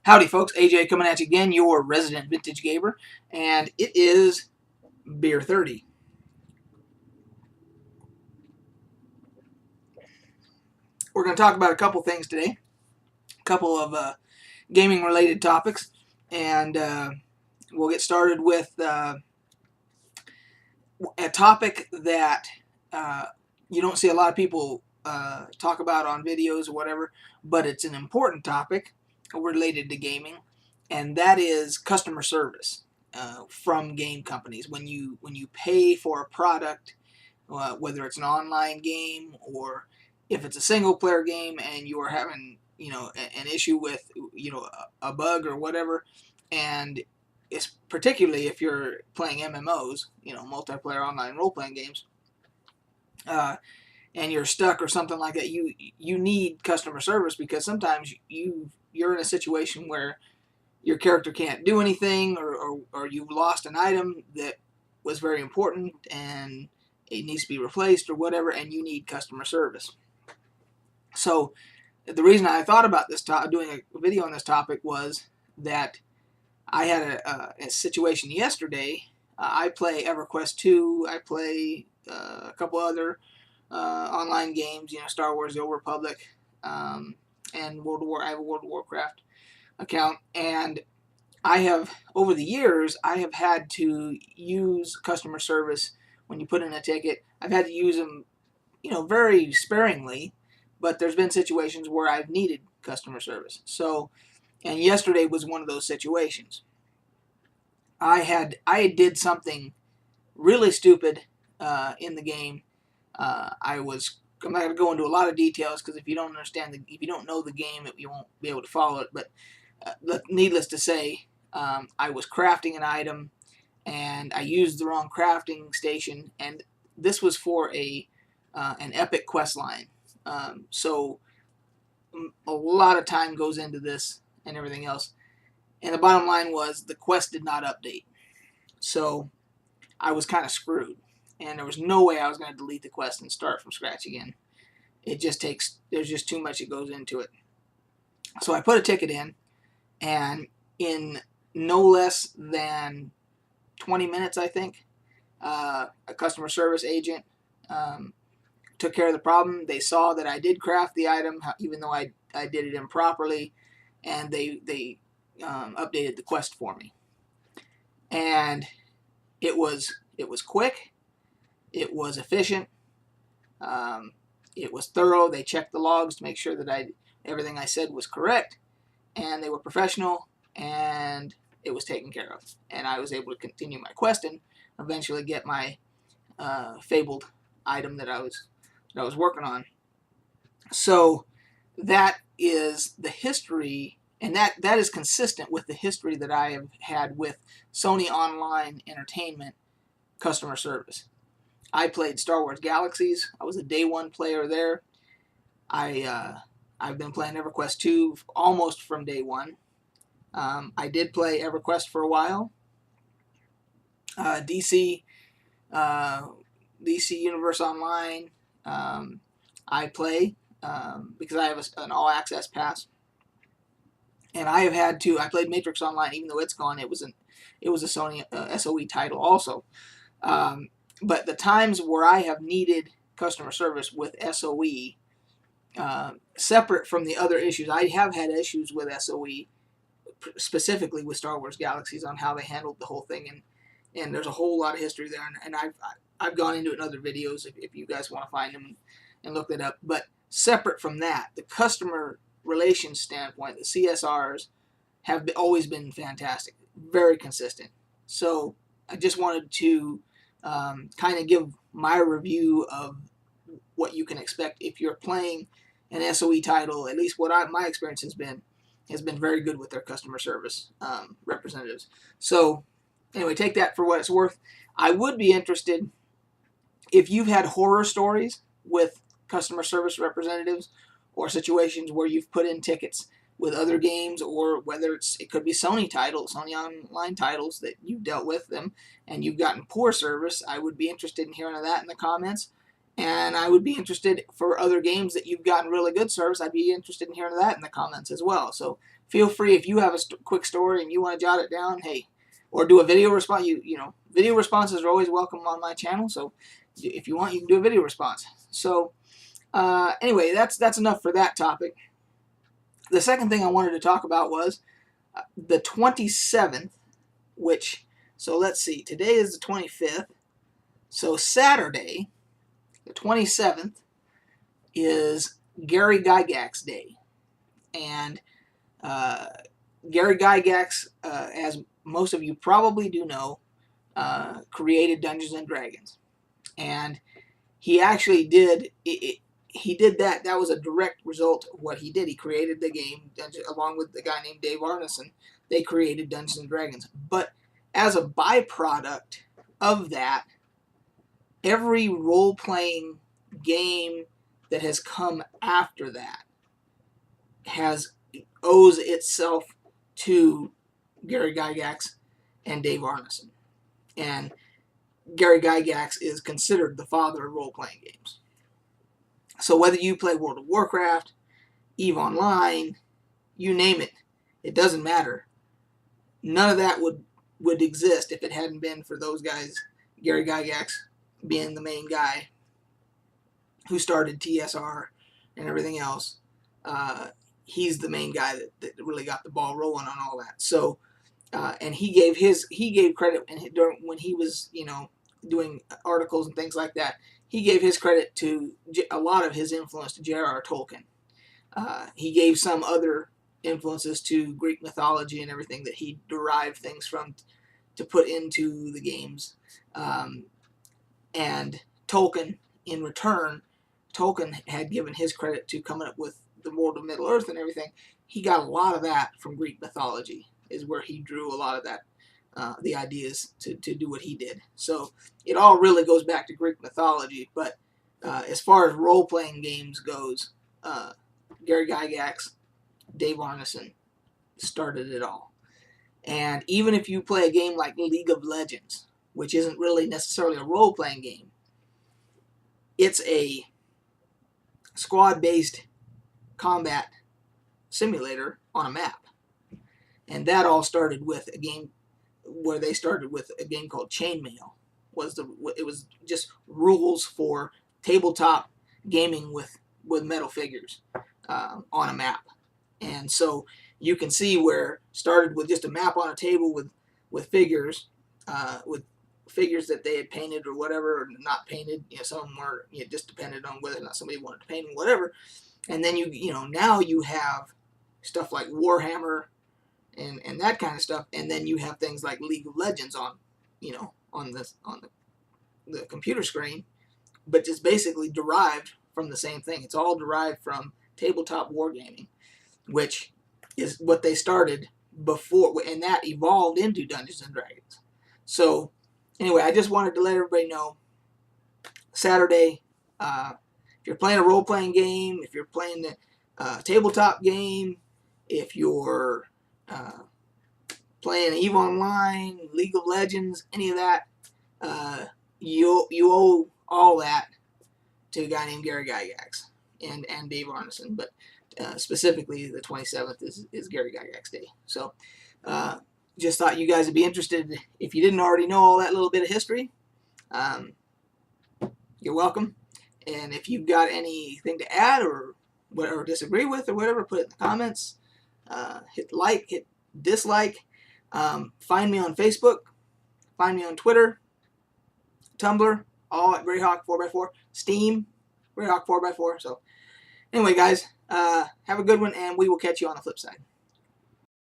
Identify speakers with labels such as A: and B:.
A: Howdy folks, AJ coming at you again, your resident vintage gamer, and it is Beer 30. We're going to talk about a couple things today, a couple of gaming related topics, and we'll get started with a topic that you don't see a lot of people talk about on videos or whatever, but it's an important topic related to gaming, and that is customer service from game companies. When you pay for a product, whether it's an online game or if it's a single player game and you are having an issue with a bug or whatever, and it's particularly if you're playing MMOs, multiplayer online role playing games, and you're stuck or something like that, you need customer service, because sometimes you're in a situation where your character can't do anything, or you've lost an item that was very important and it needs to be replaced or whatever, and you need customer service. So the reason I thought about this doing a video on this topic was that I had a situation yesterday. I play EverQuest 2. I play a couple other online games, Star Wars: The Old Republic, and World of War. I have a World of Warcraft account, and I have, over the years, I have had to use customer service when you put in a ticket. I've had to use them, very sparingly, but there's been situations where I've needed customer service. So, and yesterday was one of those situations. I did something really stupid in the game. I'm not going to go into a lot of details, because if you don't if you don't know the game, you won't be able to follow it. But needless to say, I was crafting an item, and I used the wrong crafting station, and this was for an epic quest line. So a lot of time goes into this and everything else. And the bottom line was the quest did not update. So I was kind of screwed. And there was no way I was going to delete the quest and start from scratch again. There's just too much that goes into it. So I put a ticket in, and in no less than 20 minutes, I think, a customer service agent took care of the problem. They saw that I did craft the item, even though I did it improperly, and they updated the quest for me. And it was quick, it was efficient, it was thorough. They checked the logs to make sure that everything I said was correct, and they were professional, and it was taken care of. And I was able to continue my quest and eventually get my fabled item that I was working on. So that is the history, and that is consistent with the history that I have had with Sony Online Entertainment customer service. I played Star Wars Galaxies. I was a day one player there. I've been playing EverQuest 2 almost from day one. I did play EverQuest for a while. DC Universe Online, I play because I have an all-access pass. And I played Matrix Online, even though it's gone. It was a Sony SOE title also. But the times where I have needed customer service with SOE, separate from the other issues, I have had issues with SOE, specifically with Star Wars Galaxies, on how they handled the whole thing, and there's a whole lot of history there, and I've gone into it in other videos if you guys want to find them and look that up. But separate from that, the customer relations standpoint, the CSRs have always been fantastic, very consistent. So I just wanted to kind of give my review of what you can expect if you're playing an SOE title. At least my experience has been very good with their customer service representatives. So anyway, take that for what it's worth. I would be interested if you've had horror stories with customer service representatives, or situations where you've put in tickets with other games, or whether it could be Sony Online titles that you've dealt with them and you've gotten poor service. I would be interested in hearing that in the comments. And I would be interested for other games that you've gotten really good service. I'd be interested in hearing that in the comments as well. So feel free, if you have a quick story and you want to jot it down, hey, or do a video response. You know, video responses are always welcome on my channel. So if you want, you can do a video response. So anyway, that's enough for that topic. The second thing I wanted to talk about was the 27th, which, so let's see, today is the 25th. So Saturday, the 27th, is Gary Gygax Day. And Gary Gygax, as most of you probably do know, created Dungeons and Dragons. And he actually did, he did that. That was a direct result of what he did. He created the game, along with the guy named Dave Arneson. They created Dungeons and Dragons. But as a byproduct of that, every role-playing game that has come after that owes itself to Gary Gygax and Dave Arneson. And Gary Gygax is considered the father of role-playing games. So whether you play World of Warcraft, EVE Online, you name it, it doesn't matter. None of that would exist if it hadn't been for those guys, Gary Gygax being the main guy who started TSR and everything else. He's the main guy that really got the ball rolling on all that. So, and he gave credit, and when he was, you know, doing articles and things like that, he gave his credit to a lot of his influence to J.R.R. Tolkien. He gave some other influences to Greek mythology and everything that he derived things from to put into the games. And Tolkien, in return, Tolkien had given his credit to coming up with the world of Middle-earth and everything. He got a lot of that from Greek mythology, is where he drew a lot of that, the ideas to do what he did. So it all really goes back to Greek mythology. But as far as role-playing games goes, Gary Gygax, Dave Arneson started it all. And even if you play a game like League of Legends, which isn't really necessarily a role-playing game, it's a squad-based combat simulator on a map. And that all started with a game where they started with a game called Chainmail. It was just rules for tabletop gaming with metal figures on a map. And so you can see where it started with just a map on a table with figures, that they had painted or whatever, or not painted. You know, some of them were, you know, just depended on whether or not somebody wanted to paint them, whatever. And then now you have stuff like Warhammer and that kind of stuff, and then you have things like League of Legends on the computer screen, but just basically derived from the same thing. It's all derived from tabletop wargaming, which is what they started before, and that evolved into Dungeons and Dragons. So anyway, I just wanted to let everybody know, Saturday, if you're playing a role-playing game, if you're playing a tabletop game, if you're playing EVE Online, League of Legends, any of that, you owe all that to a guy named Gary Gygax and Dave Arneson. But specifically, the 27th is Gary Gygax Day. So just thought you guys would be interested. If you didn't already know all that little bit of history, you're welcome. And if you've got anything to add or whatever, disagree with or whatever, put it in the comments. Hit like, hit dislike. Find me on Facebook. Find me on Twitter, Tumblr, all at Greyhawk4x4. Steam, Greyhawk4x4. So anyway, guys, have a good one, and we will catch you on the flip side.